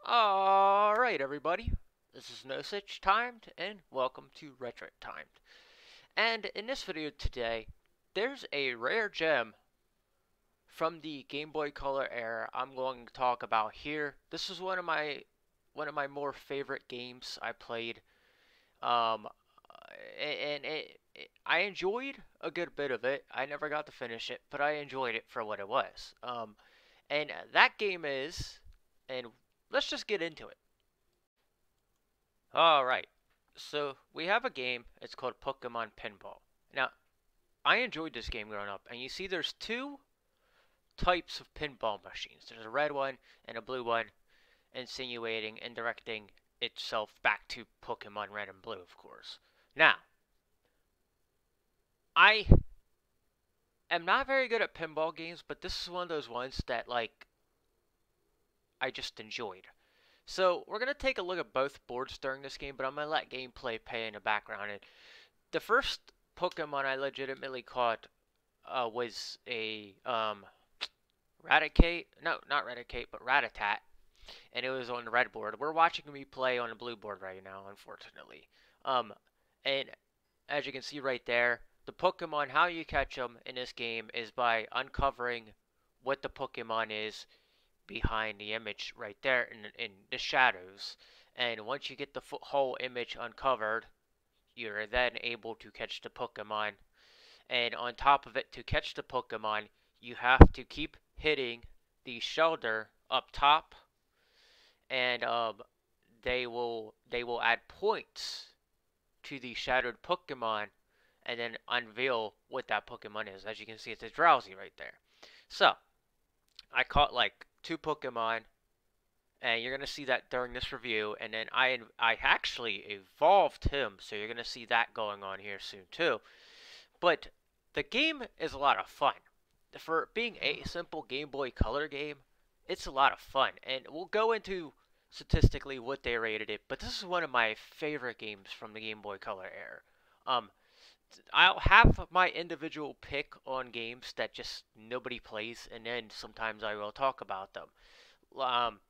Alright, everybody. This is No Such Timed, and welcome to Retro Timed. And in this video today, there's a rare gem from the Game Boy Color era I'm going to talk about here. This is one of my more favorite games I played. Um, I enjoyed a good bit of it. I never got to finish it, but I enjoyed it for what it was. And that game is, and let's just get into it. Alright, so we have a game, it's called Pokemon Pinball. Now, I enjoyed this game growing up, and you see there's two types of pinball machines. There's a red one and a blue one, insinuating and directing itself back to Pokemon Red and Blue, of course. Now, I am not very good at pinball games, but this is one of those ones that, like, I just enjoyed. So, we're going to take a look at both boards during this game, but I'm going to let gameplay play in the background. And the first Pokemon I legitimately caught was a Raticate. No, not Raticate, but Ratatat. And it was on the red board. We're watching me play on the blue board right now, unfortunately. And as you can see right there, the Pokemon, how you catch them in this game is by uncovering what the Pokemon is behind the image right there in the shadows. And once you get the whole image uncovered, you're then able to catch the Pokemon. And on top of it, to catch the Pokemon, you have to keep hitting the shoulder up top, and they will add points to the shadowed Pokemon, and then unveil what that Pokemon is. As you can see, it's a Drowsy right there. So I caught like two Pokemon, and you're gonna see that during this review. And then I actually evolved him, so you're gonna see that going on here soon too. But the game is a lot of fun. For being a simple Game Boy Color game, it's a lot of fun. And we'll go into statistically what they rated it, but this is one of my favorite games from the Game Boy Color era. Um, I'll have my individual pick on games that just nobody plays, and then sometimes I will talk about them. Um,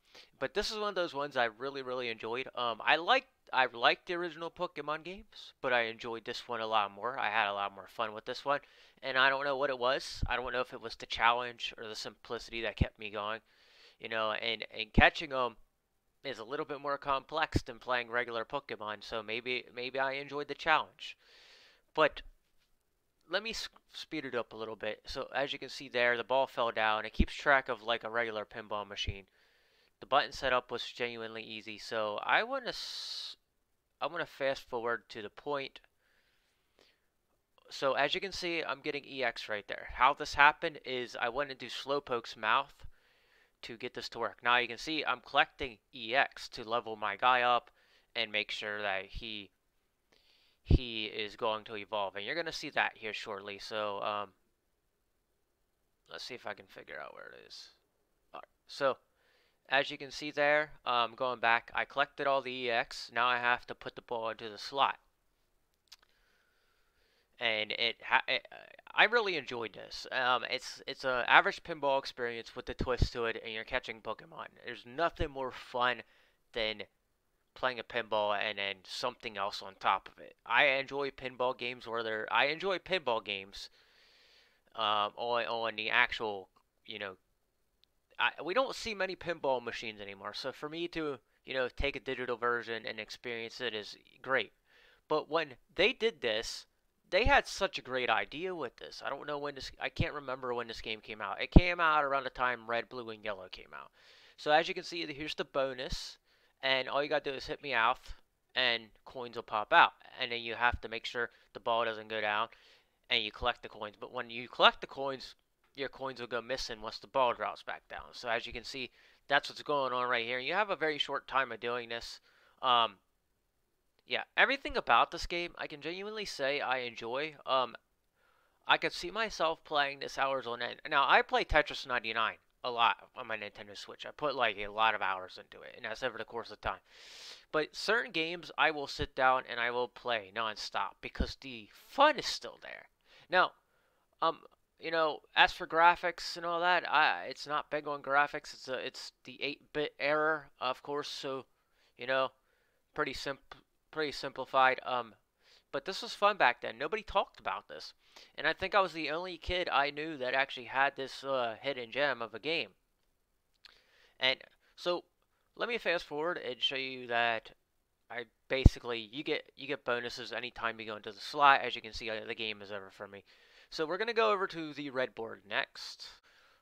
but this is one of those ones I really, really enjoyed. I liked the original Pokemon games, but I enjoyed this one a lot more. I had a lot more fun with this one, and I don't know what it was. I don't know if it was the challenge or the simplicity that kept me going. And catching them is a little bit more complex than playing regular Pokemon, so maybe I enjoyed the challenge. But let me speed it up a little bit. So as you can see there, the ball fell down. It keeps track of like a regular pinball machine. The button setup was genuinely easy, so I want to fast forward to the point. So as you can see, I'm getting EX right there. How this happened is I went into Slowpoke's mouth to get this to work. Now you can see I'm collecting EX to level my guy up and make sure that he is going to evolve. And you're going to see that here shortly. So let's see if I can figure out where it is. All right. So as you can see there, going back, I collected all the EX. Now I have to put the ball into the slot. And I really enjoyed this. It's an average pinball experience with the twist to it, and you're catching Pokemon. There's nothing more fun than playing a pinball and then something else on top of it. I enjoy pinball games on the actual, we don't see many pinball machines anymore. So for me to, take a digital version and experience it is great. But when they did this, they had such a great idea with this. I can't remember when this game came out. It came out around the time Red, Blue, and Yellow came out. So as you can see, here's the bonus, and all you gotta do is hit me out, and coins will pop out. And then you have to make sure the ball doesn't go down, and you collect the coins. But when you collect the coins, your coins will go missing once the ball drops back down. So as you can see, that's what's going on right here. You have a very short time of doing this. Yeah, everything about this game, I can genuinely say I enjoy. I could see myself playing this hours on end. Now, I play Tetris 99 a lot on my Nintendo Switch. I put like a lot of hours into it, and that's over the course of time. But certain games, I will sit down and I will play nonstop because the fun is still there. Now, um, as for graphics and all that, it's not big on graphics. It's the 8-bit era, of course, so you know, pretty pretty simplified. But this was fun back then. Nobody talked about this, and I think I was the only kid I knew that actually had this hidden gem of a game. And so, let me fast forward and show you that I basically you get bonuses anytime you go into the slot. As you can see, the game is over for me. So we're gonna go over to the red board next.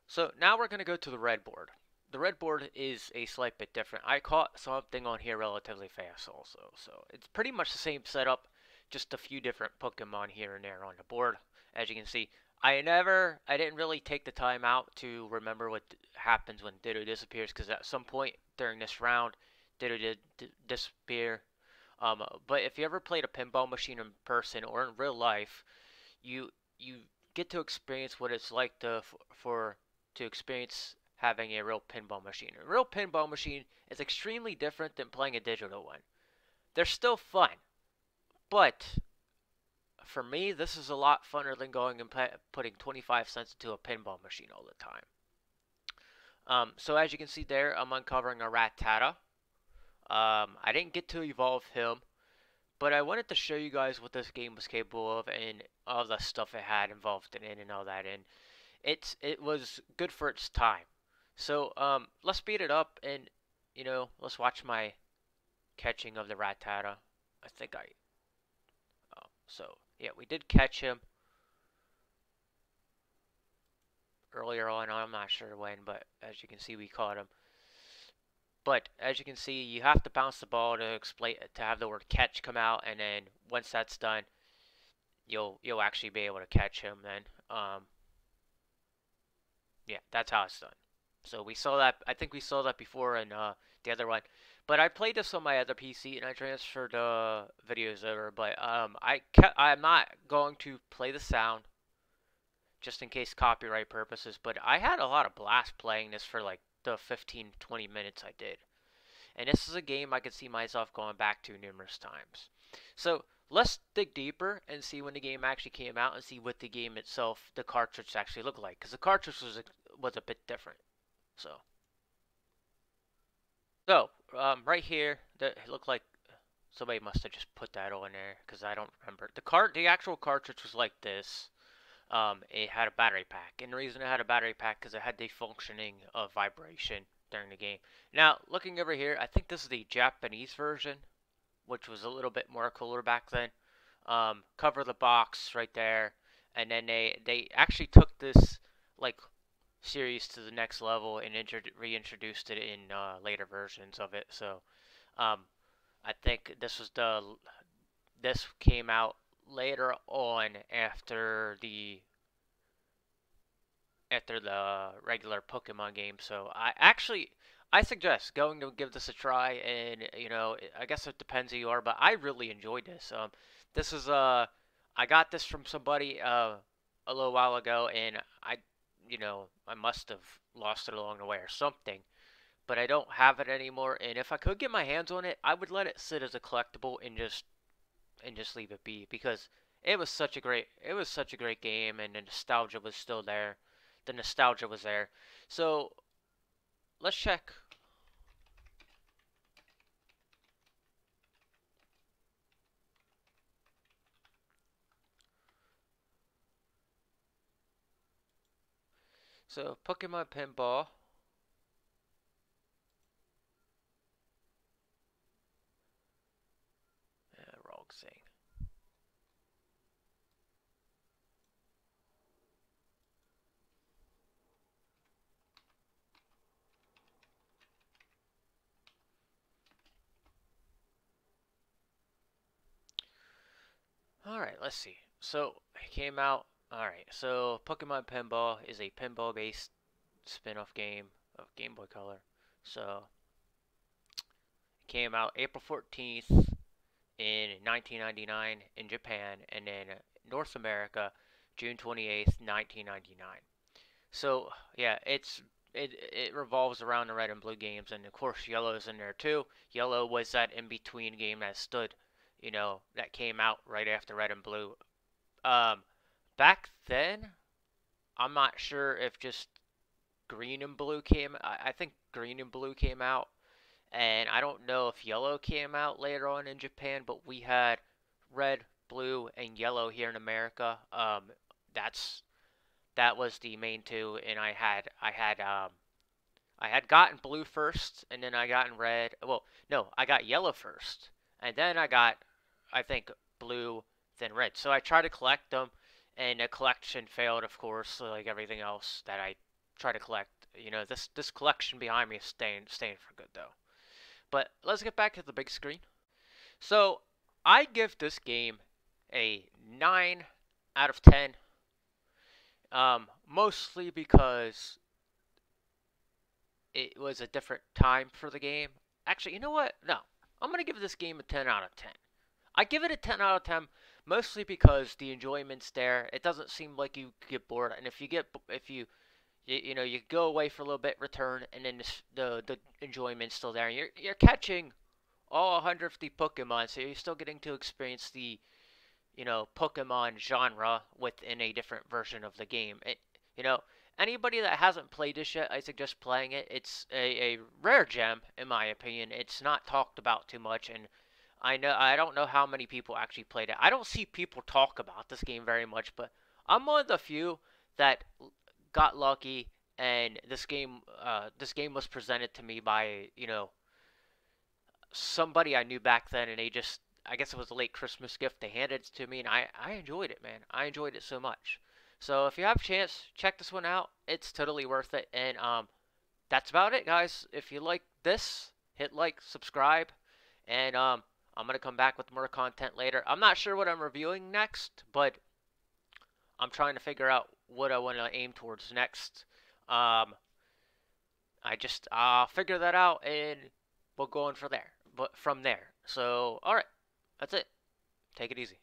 So now we're gonna go to the red board. The red board is a slight bit different. I caught something on here relatively fast also. So it's pretty much the same setup, just a few different Pokemon here and there on the board. As you can see, I didn't really take the time out to remember what happens when Ditto disappears, because at some point during this round, Ditto did disappear. But if you ever played a pinball machine in person or in real life, you get to experience what it's like to experience having a real pinball machine. A real pinball machine is extremely different than playing a digital one. They're still fun, but for me, this is a lot funner than going and putting 25 cents into a pinball machine all the time. So as you can see there, I'm uncovering a Rattata. I didn't get to evolve him, but I wanted to show you guys what this game was capable of and all the stuff it had involved in it and all that. And it was good for its time. So let's speed it up and let's watch my catching of the Rattata. I think I. So yeah, we did catch him earlier on. I'm not sure when, but as you can see, we caught him. But as you can see, you have to bounce the ball to have the word catch come out, and then once that's done, you'll actually be able to catch him. Then, yeah, that's how it's done. So we saw that. I think we saw that before in the other one. But I played this on my other PC and I transferred videos over. But I'm not going to play the sound just in case copyright purposes. But I had a lot of blast playing this for like the 15-20 minutes I did. And this is a game I could see myself going back to numerous times. So let's dig deeper and see when the game actually came out and see what the game itself, the cartridge actually looked like. Because the cartridge was a bit different. So right here, it looked like somebody must have just put that on there because I don't remember. The actual cartridge was like this. It had a battery pack, and the reason it had a battery pack because it had the functioning of vibration during the game. Now, looking over here, I think this is the Japanese version, which was a little bit more cooler back then. Cover the box right there, and then they actually took this like series to the next level and reintroduced it in later versions of it. So, I think this came out later on after the regular Pokemon game. So I suggest going to give this a try, and I guess it depends who you are, but I really enjoyed this. This is I got this from somebody a little while ago, and I must have lost it along the way or something, but I don't have it anymore. And if I could get my hands on it, I would let it sit as a collectible and just leave it be, because it was such a great game, and the nostalgia was still there. The nostalgia was there. So let's check. So Pokemon Pinball. Wrong thing. Alright, let's see. So it came out. Alright, so Pokemon Pinball is a pinball based spin-off game of Game Boy Color. So it came out April 14th in 1999 in Japan, and then North America June 28th, 1999. So yeah, it revolves around the red and blue games, and of course yellow's in there too. Yellow was that in between game that stood, that came out right after red and blue. Um, Back then, I'm not sure if just green and blue came. I think green and blue came out, and I don't know if yellow came out later on in Japan. But we had red, blue, and yellow here in America. That's that was the main two, and I had gotten blue first, and then I got red. Well, no, I got yellow first, and then I got, I think, blue, then red. So I tried to collect them, and the collection failed, of course, like everything else that I try to collect. You know, this collection behind me is staying for good though. But let's get back to the big screen. So I give this game a 9 out of 10. Mostly because it was a different time for the game. Actually, you know what? No, I'm gonna give this game a 10 out of 10. I give it a 10 out of 10 mostly because the enjoyment's there. It doesn't seem like you get bored, and if you know you go away for a little bit, return, and then the enjoyment's still there. You're catching all 150 Pokemon, so you're still getting to experience the Pokemon genre within a different version of the game. You know, anybody that hasn't played this yet, I suggest playing it. It's a rare gem, in my opinion. It's not talked about too much, and I don't know how many people actually played it. I don't see people talk about this game very much, but I'm one of the few that got lucky, and this game was presented to me by somebody I knew back then, and they just, I guess it was a late Christmas gift. They handed it to me, and I enjoyed it, man. I enjoyed it so much. So if you have a chance, check this one out. It's totally worth it. And that's about it, guys. If you like this, hit like, subscribe, and I'm gonna come back with more content later. I'm not sure what I'm reviewing next, but I'm trying to figure out what I want to aim towards next. Um, I'll figure that out, and we'll go on from there. But from there. So, all right, that's it. Take it easy.